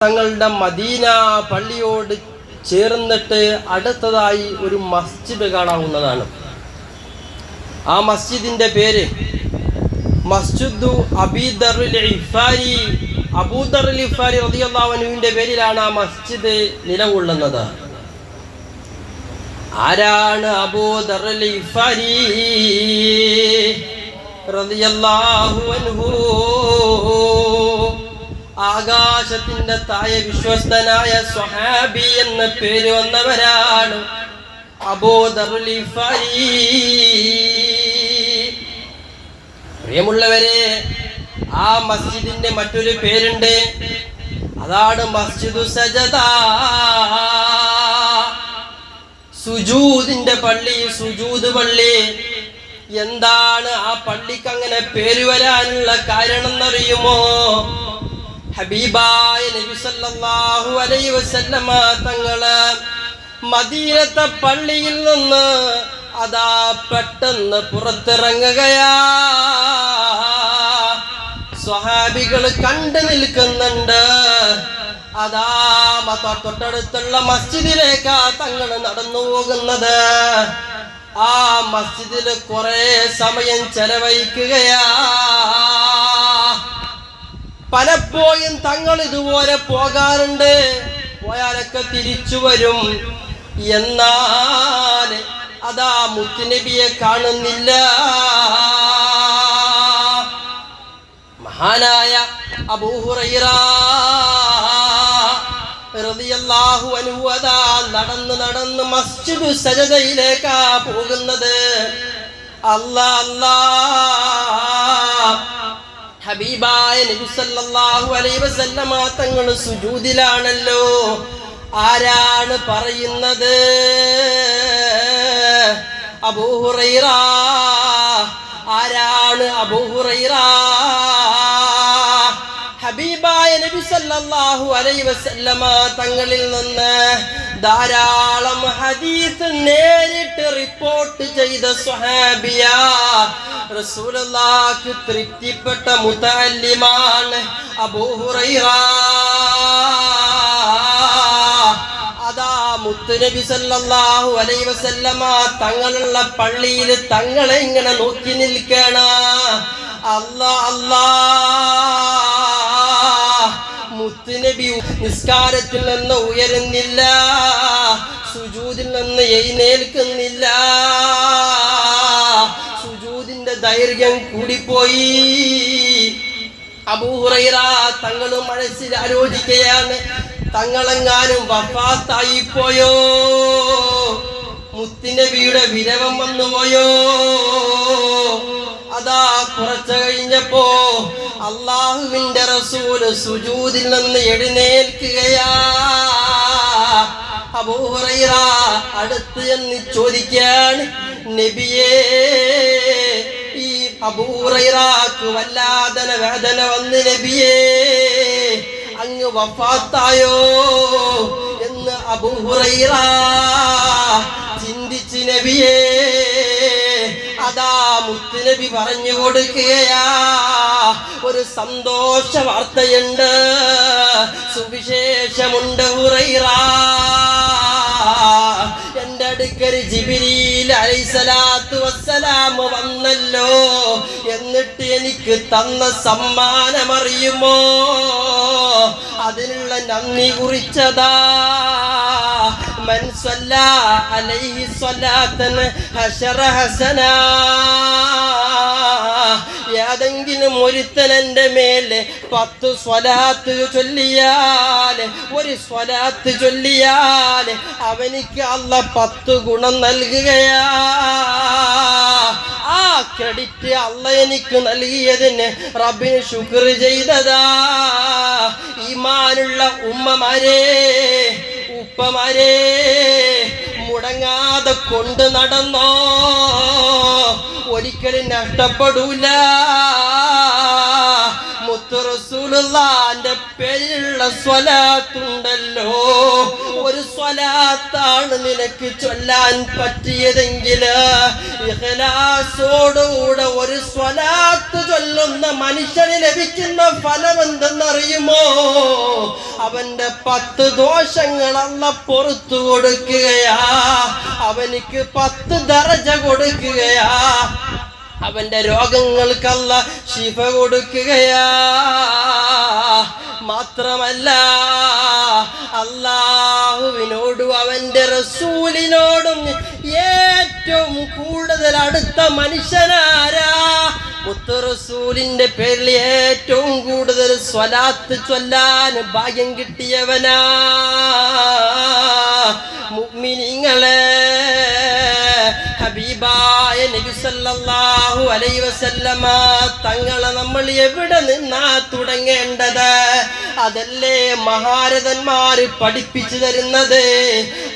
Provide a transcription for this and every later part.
തങ്ങളുടെ മദീന പള്ളിയോട് ചേർന്നിട്ട് അടുത്തതായി ഒരു മസ്ജിദ് കാണാവുന്നതാണ്. ആ മസ്ജിദിന്റെ പേര് മസ്ജിദു അബൂദറുൽ ഗിഫാരി. അബൂദറുൽ ഗിഫാരി റളിയല്ലാഹു അൻഹുവിന്റെ പേരിലാണ് ആ മസ്ജിദ് നിലകൊള്ളുന്നത്. ആരാണ് അബൂദറുൽ ഗിഫാരി റളിയല്ലാഹു അൻഹു? ആകാശത്തിന്റെ താഴെ വിശ്വസ്തനായ സ്വഹാബി എന്ന പേര് വന്നവരാണ് അബൂദറുൽ ഗിഫാരി. പ്രിയമുള്ളവരെ, ആ മസ്ജിദിന്റെ മറ്റൊരു പേരുണ്ട്. അതാണ് മസ്ജിദു സജദ, സുജൂദിന്റെ പള്ളി, സുജൂദ് പള്ളി. എന്താണ് ആ പള്ളിക്ക് അങ്ങനെ പേര് വരാനുള്ള കാരണം എന്നറിയുമോ? ഹബീബായ നബി സല്ലല്ലാഹു അലൈഹി വസല്ലമ തങ്ങള് മദീനത്തെ പള്ളിയിൽ നിന്ന് അതാ പെട്ടെന്ന് പുറത്തിറങ്ങുകയാ. സ്വഹാബികൾ കണ്ടു നിൽക്കുന്നുണ്ട്. അതാ തൊട്ടടുത്തുള്ള മസ്ജിദിലേക്കാ തങ്ങൾ നടന്നു പോകുന്നത്. ആ മസ്ജിദിൽ കുറെ സമയം ചെലവഴിക്കുകയാ. പലപ്പോഴും തങ്ങൾ ഇതുപോലെ പോകാറുണ്ട്. പോയാലൊക്കെ തിരിച്ചു വരും. എന്നാൽ അതാ മുത്തുനബിയെ കാണുന്നില്ല. മഹാനായ അബൂ ഹുറൈറ റളിയല്ലാഹു അൻഹു അതാ നടന്ന് മസ്ജിദു സജദയിലേക്കാ പോകുന്നത്. ഹബീബായ നബി സല്ലല്ലാഹു അലൈഹി വസല്ലമ തങ്ങൾ സുജൂദിലാണല്ലോ. ആരാണ് പറയുന്നത്? അബൂ ഹുറൈറ. ആരാണ് അബൂ ഹുറൈറ? ഹബീബായ നബി സല്ലല്ലാഹു അലൈഹി വസല്ലമ തങ്ങളിൽ നിന്ന് ധാരാളം ഹദീസ് നേരിട്ട് റിപ്പോർട്ട് ചെയ്ത സ്വഹാബിയ. റസൂലുള്ളാഹിക്ക് തൃപ്തിപ്പെട്ട മുതഅല്ലിമാണ് അബൂ ഹുറൈറ. അതാ മുത്തുനബി സല്ലല്ലാഹു അലൈഹി വസല്ലമ തങ്ങളുള്ള പള്ളിയിൽ തങ്ങളെ ഇങ്ങനെ നോക്കി നിൽക്കണ. അല്ലാ മുത്തുനബി നിസ്കാരത്തിൽ നിന്ന് ഉയരുന്നില്ല, സുജൂദിൽ നിന്ന് എഴുന്നേൽക്കുന്നില്ല. സുജൂദിന്റെ ദൈർഘ്യം കൂടിപ്പോയി. അബൂ ഹുറൈറ തങ്ങൾ മനസ്സിൽ ആലോചിക്കുകയാണ്, തങ്ങളെങ്ങാനും വഫാത്തായി പോയോ? മുത്തുനബിയുടെ വിരവം വന്നുപോയോ? അതാ കുറച്ച് കഴിഞ്ഞപ്പോ അല്ലാഹുവിന്റെ റസൂൽ സുജൂദിൽ നിന്ന് എഴുന്നേൽക്കുകയാ. അബൂ ഹുറൈറ അടുത്ത് എന്ന് ചോദിക്കാണ്, നബിയേ, ഈ അബൂ ഹുറൈറക്ക് വല്ലാതെ വേദന വന്ന് നബിയേ, അങ്ങ് വഫാത്തായോ എന്ന് അബൂ ഹുറൈറ ചിന്തിച്ച് നബിയേ. അതാ മുത്തുനബി പറഞ്ഞു കൊടുക്കുകയാ, ഒരു സന്തോഷ വാർത്തയുണ്ട്, സുവിശേഷമുണ്ട് ഹുറൈറ. എന്റെ അടുക്കൽ ജിബ്രീൽ അലൈഹിസ്സലാത്തു വസ്സലാം വന്നല്ലോ. എന്നിട്ട് എനിക്ക് തന്ന സമ്മാനമറിയുമോ? അതിനുള്ള നന്ദി കുറിച്ചതാ. മൻ സ്വല്ലാ അലൈഹി സ്വലാത്തൻ ഹശറ ഹസനാ. ഏതെങ്കിലും ഒരുത്തൻ എൻ്റെ മേലെ 10 സ്വലാത്ത് ചൊല്ലിയാൽ, ഒരു സ്വലാത്ത് ചൊല്ലിയാൽ അവനിക്ക് അല്ലാഹ് 10 ഗുണം നൽകുകയാ. ആ ക്രെഡിറ്റ് അല്ലാഹ് എനിക്ക് നൽകിയതിന് റബ്ബിന് ശുക്ർ ചെയ്തതാ. ഈമാനുള്ള ഉമ്മമാരെ, ഉപ്പമാരെ, മുടങ്ങാതെ കൊണ്ട് നടന്നോ, ഒരിക്കലും നഷ്ടപ്പെടൂല. മുത്ത് റസൂലുള്ളാഹിന്റെ പേരിലുള്ള സ്വലാത്തുണ്ടല്ലോ, ഒരു സ്വലാത്താണ് നിനക്ക് ചൊല്ലാൻ പറ്റിയതെങ്കിൽ ഇഖ്ലാസോടുകൂടെ ഒരു സ്വലാത്ത് ചൊല്ലുന്ന മനുഷ്യന് ലഭിക്കുന്ന ഫലം എന്തെന്നറിയുമോ? അവന്റെ 10 ദോഷങ്ങൾ അല്ലാഹ് പുറത്തു കൊടുക്കുകയാ, അവനിക്ക് 10 ദറജ കൊടുക്കുകയാ, അവന്റെ രോഗങ്ങൾക്ക് അല്ലാഹ് ശിഫ കൊടുക്കുകയാ. മാത്രമല്ല അല്ലാഹുവിനോടും അവന്റെ റസൂലിനോടും ഏറ്റവും കൂടുതൽ അടുത്ത മനുഷ്യനാരാ? മുത്ത് റസൂലിന്റെ പേരിൽ ഏറ്റവും കൂടുതൽ സ്വലാത്ത് ചൊല്ലാൻ ഭാഗ്യം കിട്ടിയവനാ മുഅ്മിനീങ്ങളെ. ഹബീബായ നബി സല്ലല്ലാഹു അലൈഹി വസല്ലമ തങ്ങളെ നമ്മൾ എവിടെ നിന്നാ തുടങ്ങേണ്ടത്? അതല്ലേ മഹാരഥന്മാര് പഠിപ്പിച്ചു തരുന്നത്.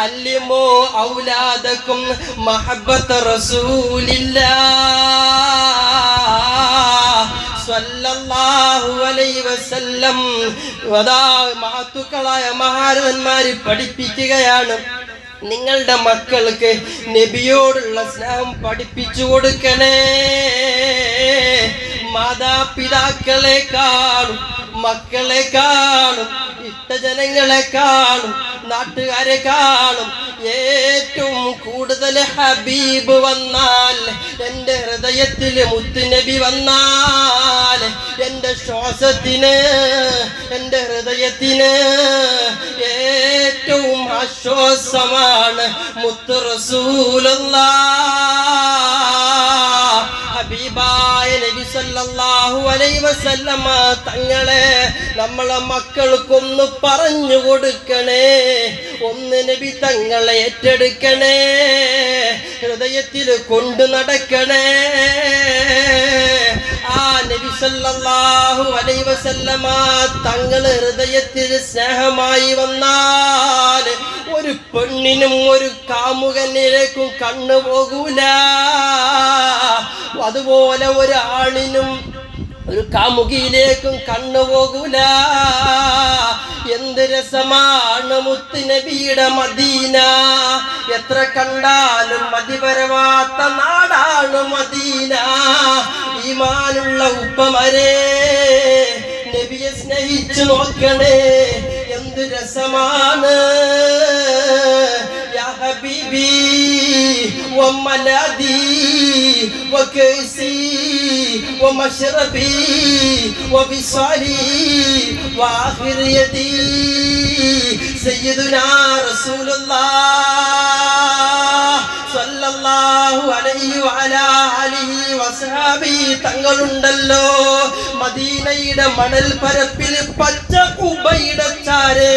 അല്ലിമോ ഔലാദക്കും മഹബ്ബത റസൂലില്ലാഹ് സ്വല്ലല്ലാഹു അലൈഹി വസല്ലം. മഹത്തുക്കളായ മഹാരഥന്മാര് പഠിപ്പിക്കുകയാണ്, നിങ്ങളുടെ മക്കൾക്ക് നബിയോടുള്ള സ്നേഹം പഠിപ്പിച്ചു കൊടുക്കണേ. മാതാപിതാക്കളെക്കാളും മക്കളെക്കാളും ഇഷ്ടജനങ്ങളെക്കാളും നാട്ടുകാരെക്കാളും ഏറ്റവും കൂടുതൽ ഹബീബ് വന്നാൽ, എൻ്റെ ഹൃദയത്തിൽ മുത്തുനബി വന്നാൽ, എൻ്റെ ശ്വാസത്തിന് എൻ്റെ ഹൃദയത്തിന് ഏറ്റവും ആശ്വാസമാണ് മുത്ത് റസൂലുള്ളാഹ്. ഹബീബായ നബി സല്ലല്ലാഹു അലൈഹി വസല്ലമ തങ്ങളെ നമ്മളെ മക്കൾക്കൊന്ന് പറഞ്ഞു കൊടുക്കണേ, ഒന്ന് നബി തങ്ങളെ ഏറ്റെടുക്കണേ, ഹൃദയത്തിൽ കൊണ്ടു നടക്കണേ. ആ നബി സല്ലല്ലാഹു അലൈഹി വസല്ലമ തങ്ങളെ ഹൃദയത്തിൽ സ്നേഹമായി വന്നാൽ ഒരു പെണ്ണിനും ഒരു കാമുകനിലേക്കും കണ്ണു പോകൂല. അതുപോലെ ഒരാണിനും ഒരു കാമുകിയിലേക്കും കണ്ണു പോകൂല. എന്ത് രസമാണ് മുത്തുനബിയുടെ മദീന, എത്ര കണ്ടാലും മതിവരവാത്ത നാടാണ് മദീന. ഈമാനുള്ള ഉപ്പമരെ നബിയെ സ്നേഹിച്ചു നോക്കണേ, എന്ത് രസമാണ്. യാ ഹബീബി വമലാദി വകൈസി വമശ്റബി വബിസാലി വആഖിർ യദി സയ്യിദുനാ റസൂലുള്ളാഹ് സ്വല്ലല്ലാഹു അലൈഹി വഅലാ അലിഹി വസഹബി തങ്ങളുണ്ടല്ലോ. മദീനയുടെ മണൽ പരപ്പിൽ പച്ച കുബയുടെ ചാരെ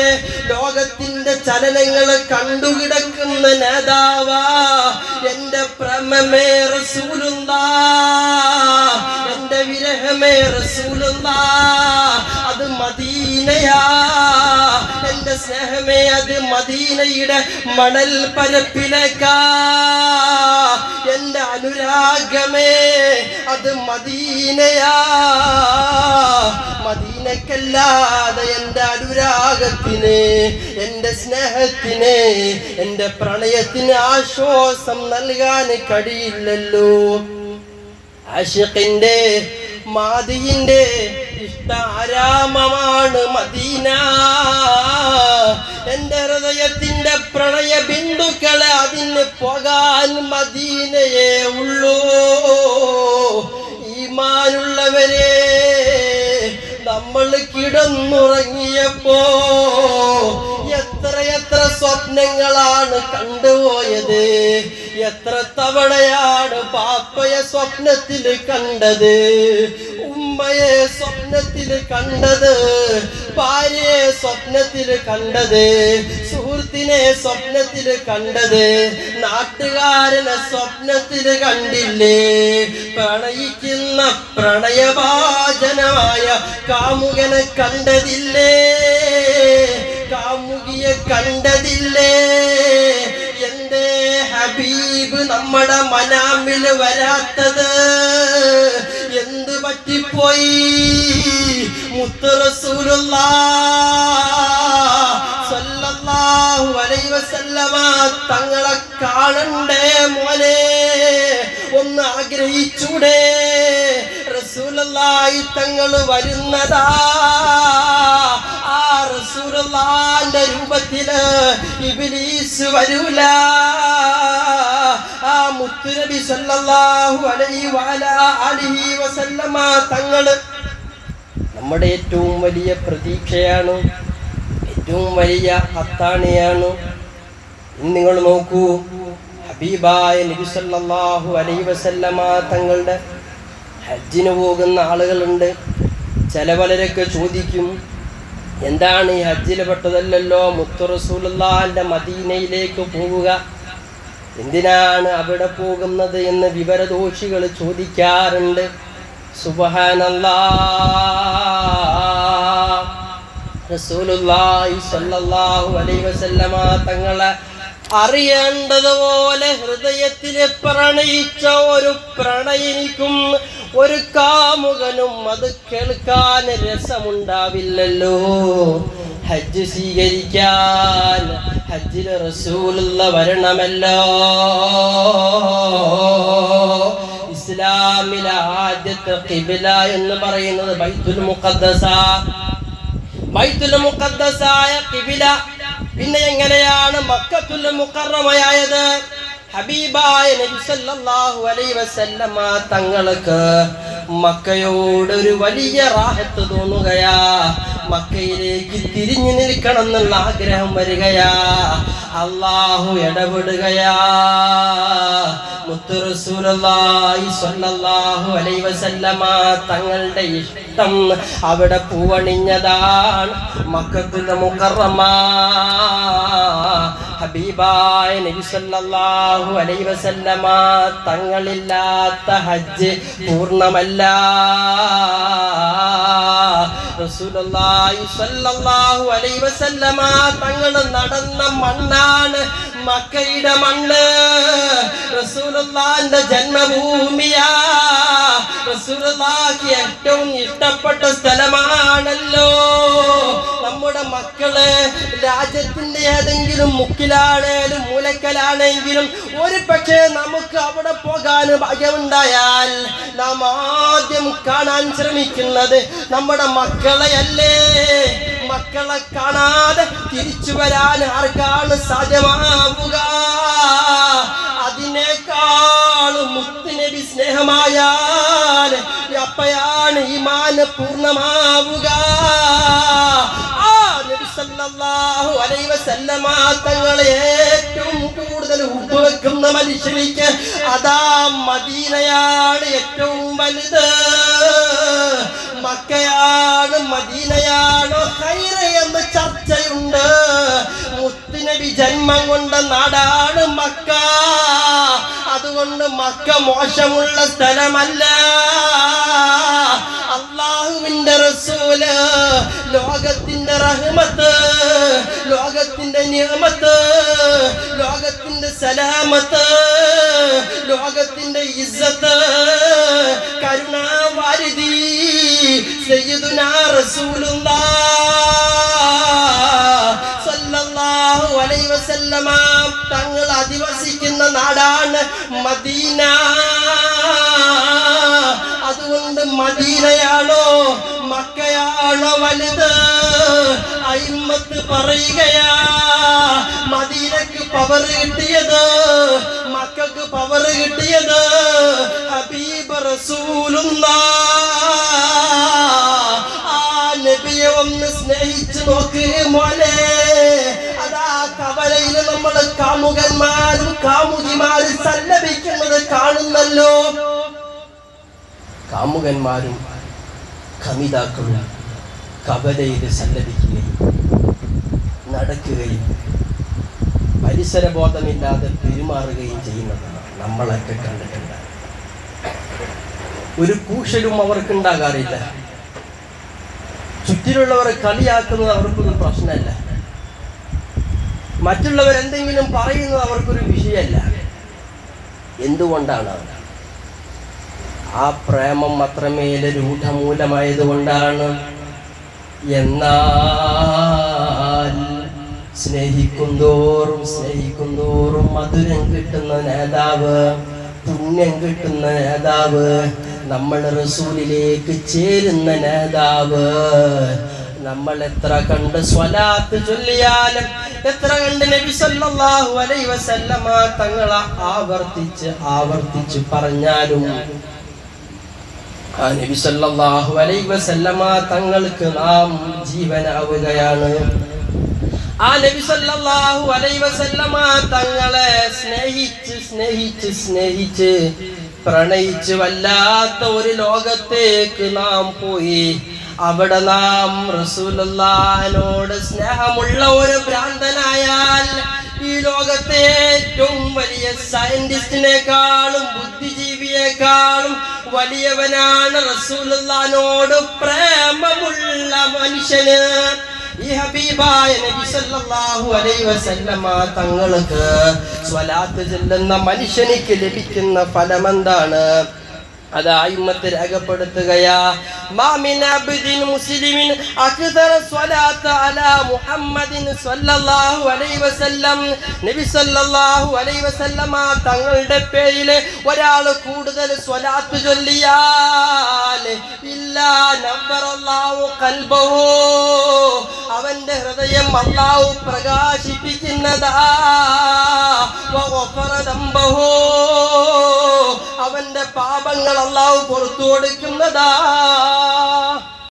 ലോകത്തിന്റെ ചലനങ്ങൾ കണ്ടുകിടക്കുന്ന നേതാവാ എന്റെ പ്രേമമേ റസൂലുള്ളാഹ്, എന്റെ വിരഹമേ റസൂലുള്ളാഹ്. അത് മദീനയാ, എന്റെ സ്നേഹമേ അത് മദീനയുടെ മണൽ പരപ്പിലേക്കാ. എന്റെ അനുരാഗമേ അത് മദീനയാ. മദീനക്കല്ലാതെ എന്റെ അനുരാഗത്തിന്, എന്റെ സ്നേഹത്തിന്, എന്റെ പ്രണയത്തിന് ആശ്വാസം നൽകാൻ കഴിയില്ലല്ലോ. ആശിഖിന്റെ മാദിന്റെ ഇഷ്ടാരാമമാണ് മദീന. എന്റെ ഹൃദയത്തിന്റെ പ്രണയ ബിന്ദുക്കളെ അതിന് പോകാൻ മദീനയേ ഉള്ളൂ. ഈമാനുള്ളവരെ, നമ്മൾ കിടന്നുറങ്ങിയപ്പോ എത്ര സ്വപ്നങ്ങളാണ് കണ്ടുപോയത്. എത്ര തവണയാണ് പാപ്പയെ സ്വപ്നത്തിൽ കണ്ടത്, ഉമ്മയെ സ്വപ്നത്തിൽ കണ്ടത്, ഭാര്യയെ സ്വപ്നത്തിൽ കണ്ടത്, സുഹൃത്തിനെ സ്വപ്നത്തിൽ കണ്ടത്, നാട്ടുകാരനെ സ്വപ്നത്തിൽ കണ്ടില്ലേ? പ്രണയിക്കുന്ന പ്രണയഭാജനമായ കാമുകനെ കണ്ടതില്ലേ? കാമുകിയെ കണ്ടതില്ലേ? എന്റെ ഹബീബ് നമ്മുടെ മനാമിൽ വരാത്തത് എന്ത് പറ്റിപ്പോയി? മുത്ത് റസൂലുള്ളാഹ് സ്വല്ലല്ലാഹു അലൈഹി വസല്ലമ തങ്ങളെ കാണണ്ടേ മോനെ, ഒന്ന് ആഗ്രഹിച്ചൂടെ? റസൂലുള്ളാഹി തങ്ങൾ വരുന്നതാ, ആ റസൂലുള്ളാഹിന്റെ രൂപത്തില് ഇബ്ലീസ് വരൂല. ആ മുത്തുനബി സല്ലല്ലാഹു അലൈഹി വഅലിഹി വസല്ലമ തങ്ങള് നമ്മുടെ ഏറ്റവും വലിയ പ്രതീക്ഷയാണ്, ഏറ്റവും വലിയ അത്താണിയാണ്. ഇന്ന് നിങ്ങൾ നോക്കൂ, ഹബീബായ നബി സല്ലല്ലാഹു അലൈഹി വസല്ലമ തങ്ങളുടെ ഹജ്ജിന് പോകുന്ന ആളുകളുണ്ട്. ചിലവരൊക്കെ ചോദിക്കും, എന്താണ് ഈ ഹജ്ജിൽ പെട്ടതല്ലല്ലോ മുത്തു റസൂലുള്ളാഹിന്റെ മദീനയിലേക്ക് പോവുക, എന്തിനാണ് അവിടെ പോകുന്നത് എന്ന് വിവരദോഷികൾ ചോദിക്കാറുണ്ട്. സുബ്ഹാനല്ലാഹ്, റസൂലുള്ളാഹി സ്വല്ലല്ലാഹു അലൈഹി വസല്ലമ തങ്ങളെ അറിയേണ്ടതുപോലെ ഹൃദയത്തിൽ പ്രണയിച്ച ഒരു പ്രണയിനിക്കും ഒരു കാമുകനും അത് കേൾക്കാൻ രസമുണ്ടാവില്ലല്ലോ. ഹജ്ജ് സ്വീകരിക്കാൻ ഹജ്ജിൽ റസൂലുള്ള വരണമല്ലോ. ഇസ്ലാമിലെ ആദ്യത്തെ ഖിബ്ല എന്ന് പറയുന്നത് ബൈത്തുൽ മുഖദ്ദസായ ഖിബ്ല. പിന്നെ എങ്ങനെയാണ് മക്കത്തുൽ മുകറമയായത്? ഹബീബായ നബി സല്ലല്ലാഹു അലൈഹി വസല്ലമ തങ്ങൾക്ക് മക്കയോട് ഒരു വലിയ റാഹത്ത് തോന്നുകയാ, മക്കയിലേക്ക് തിരിഞ്ഞു നിൽക്കണം എന്നുള്ള ആഗ്രഹം വരികയാ. അല്ലാഹു ഇടപെടുകയാ. മുത്തു റസൂലുള്ളാഹി സ്വല്ലല്ലാഹു അലൈഹി വസല്ലമ തങ്ങളുടെ ഇഷ്ടം അവിടെ പൂവണിഞ്ഞതാണ്. മക്കത്തുൽ മുകറമ ഹബീബായ നബി സല്ലല്ലാഹു അലൈഹി വസല്ലമ തങ്ങളില്ലാത്ത ഹജ്ജ് പൂർണ്ണമല്ല. റസൂലുള്ളാഹി സ്വല്ലല്ലാഹു അലൈഹി വസല്ലമ തങ്ങൾ നടന്ന മണ്ണാണ് മക്കയുടെ മണ്ണ്. റസൂലുള്ളാഹിന്റെ ജന്മഭൂമിയാ, റസൂലുള്ളാഹിക്ക് ഏറ്റവും ഇഷ്ടപ്പെട്ട സ്ഥലമാണല്ലോ. നമ്മുടെ മക്കള് രാജ്യത്തിന്റെ ഏതെങ്കിലും മുക്കിലാണേലും മൂലക്കലാണെങ്കിലും ഒരു പക്ഷേ നമുക്ക് അവിടെ പോകാൻ ഭാഗ്യമുണ്ടായാൽ നാം ആദ്യം കാണാൻ ശ്രമിക്കുന്നത് നമ്മുടെ മക്കളെയല്ലേ. മക്കളെ കാണാതെ തിരിച്ചു വരാൻ ആർക്കാണ് സാധ്യമാവുക? അതിനേക്കാളും മുത്തുനബി സ്നേഹമായാൽ അപ്പയാണ് ഈമാൻ പൂർണ്ണമാവുക. നബി സല്ലല്ലാഹു അലൈഹി വസല്ലമ തങ്ങളെ ഏറ്റവും കൂടുതൽ ഉപവെക്കുന്ന മനുഷ്യനിക്ക് അതാ മദീനയാണ് ഏറ്റവും വലുത്. മക്കയാണ് മദീനയാണോ ഹൈറ് എന്ന് ചർച്ചയുണ്ട്. മുത്തുനബി ജന്മം കൊണ്ട നാടാണ് മക്ക. അതുകൊണ്ട് മക്ക മോശമുള്ള സ്ഥലമല്ല. അല്ലാഹുവിന്റെ റസൂല് ലോകത്തിന്റെ റഹ്മത്ത്, ലോകത്തിന്റെ നിഅമത്ത്, ലോകത്തിന്റെ സലാമത്ത്, ലോകത്തിന്റെ ഇസ്സത്ത്, കരുണാവാരിധി സയ്യിദുനാ റസൂലുള്ളാഹ് സല്ലല്ലാഹു അലൈഹി വസല്ലമ തങ്ങൾ അധിവസിക്കുന്ന നാടാണ് മദീന. അതുകൊണ്ട് മദീനയാണോ മക്കയാണോ വലുത്? അയിമ്മത്ത് പറയുകയാ, മദീനക്ക് പവർ കിട്ടിയത്, മക്കൾക്ക് പവർ കിട്ടിയത് ഹബീബ് റസൂലുള്ളാഹ്. ആ നബിയെ ഒന്ന് സ്നേഹിച്ചു നോക്ക് മോനെ. അതാ കവലയിൽ നമ്മൾ കാമുകന്മാരും കാമുകിമാരും സല്ലപിക്കുന്നത് കാണുന്നല്ലോ. കാമുകന്മാരും കമിതാക്കളും കവലയിൽ സല്ലപിക്കുകയും നടക്കുകയും പരിസരബോധമില്ലാതെ പെരുമാറുകയും ചെയ്യുന്നതാണ് നമ്മളൊക്കെ കണ്ടിട്ടുണ്ട്. ഒരു കൂശലും അവർക്കുണ്ടാകാറില്ല. ചുറ്റിലുള്ളവരെ കളിയാക്കുന്നത് അവർക്കൊരു പ്രശ്നമല്ല. മറ്റുള്ളവരെന്തെങ്കിലും പറയുന്നത് അവർക്കൊരു വിഷയമല്ല. എന്തുകൊണ്ടാണ്? ആ പ്രേമം അത്രമേൽ രൂഢമൂലമായതുകൊണ്ടാണ്. എന്നാൽ സ്നേഹിക്കും തോറും മധുരം കിട്ടുന്ന നേതാവ്, പുണ്യം കിട്ടുന്ന നേതാവ്, നമ്മൾ റസൂലിലേക്ക് ചേരുന്ന നേതാവ്. നമ്മൾ എത്ര കണ്ട് സ്വലാത്ത് ചൊല്ലിയാലും, എത്ര കണ്ട് നബി സല്ലല്ലാഹു അലൈഹി വസല്ലമ തങ്ങളെ ആവർത്തിച്ച് പറഞ്ഞാലും, ആ നബി സല്ലല്ലാഹു അലൈഹി വസല്ലമ തങ്ങൾക്ക് നാം ജീവനാവുകയാണ്. ആ നബി സല്ലല്ലാഹു അലൈഹി വസല്ലമ തങ്ങളെ സ്നേഹിച്ച് പ്രണയിച്ച് വല്ലാത്ത ഒരു ലോകത്തേക്ക് നാം പോയി. അവിടെ നാം റസൂലുള്ളാഹിനോട് സ്നേഹമുള്ള ഒരു ഭ്രാന്തനായാൽ ഈ ലോകത്തെ ഏറ്റവും വലിയ സയന്റിസ്റ്റിനേക്കാളും ബുദ്ധിജീവിയെക്കാളും വലിയവനാണ് റസൂലുള്ളാഹിനോട് പ്രേമമുള്ള മനുഷ്യന്. ഈ ഹബീബായ നബി സല്ലല്ലാഹു അലൈഹി വസല്ലമ തങ്ങൾക്ക് സ്വലാത്ത് ചൊല്ലുന്ന മനുഷ്യനിക്ക് ലഭിക്കുന്ന ഫലം എന്താണ്? അത് അയിമ്മത്ത് രേഖപ്പെടുത്തുകയാ. മാ മിൻ അബ്ദിൻ മുസ്ലിമിൻ അക്തറ സ്വലാത്ത അലാ മുഹമ്മദിൻ സ്വല്ലല്ലാഹു അലൈഹി വസല്ലം. നബി സല്ലല്ലാഹു അലൈഹി വസല്ലമ തങ്ങളുടെ പേരിൽ ഒരാൾ കൂടുതൽ സ്വലാത്ത് ചൊല്ലിയാൽ ഇല്ലാ നവ്വറല്ലാഹു ഖൽബഹു, അവന്റെ ഹൃദയം അല്ലാഹു പ്രകാശിപ്പിക്കുന്നതാ. വഗഫറ ദംബഹു, അവന്റെ പാപങ്ങൾ അല്ലാഹു പുറത്തു കൊടുക്കുന്നതാ.